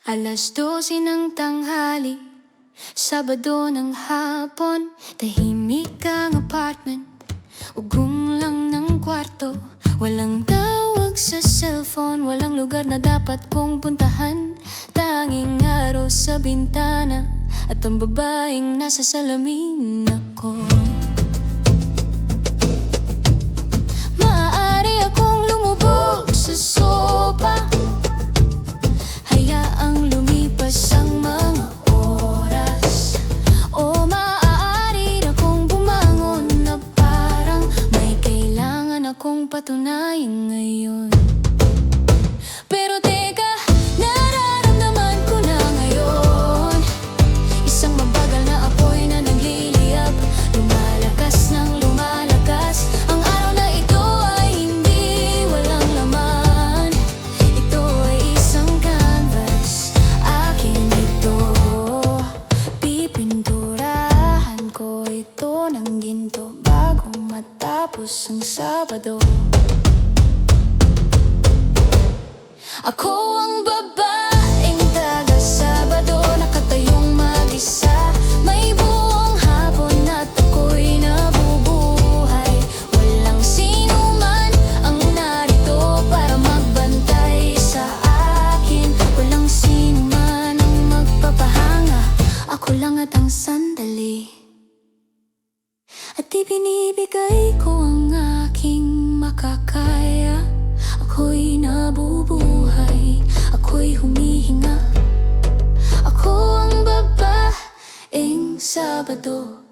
12 ng tanghali, Sabado ng hapon. Tahimik ang apartment, ugong lang ng kwarto. Walang tawag sa cellphone, walang lugar na dapat kong puntahan. Tanging araw sa bintana at ang babaeng nasa salamin ako. Maaari akong lumubog sa sopa, hayaang lumipas ang mga oras. O maaari akong bumangon na parang may kailangan akong patunayan ngayon. Pero teka, nararamdaman ko na ngayon isang mabagal na apoy na nagliliyab, lumalakas ng lumalakas. Ang araw na ito ay hindi walang laman. Ito ay isang canvas, akin ito. Pipinturahan ko ito ng ginto bago matapos ang Sabado. Ako ang babaeng taga Sabado, nakatayong mag-isa. May buong hapon at ako'y nabubuhay. Walang sino man ang narito para magbantay sa akin. Walang sino man ang magpapahanga, ako lang at ang sandali. At ibinibigay ko ang aking makakaya. Ako'y nabubuhay, ako'y humihinga. Ako ang babaeng Sabado.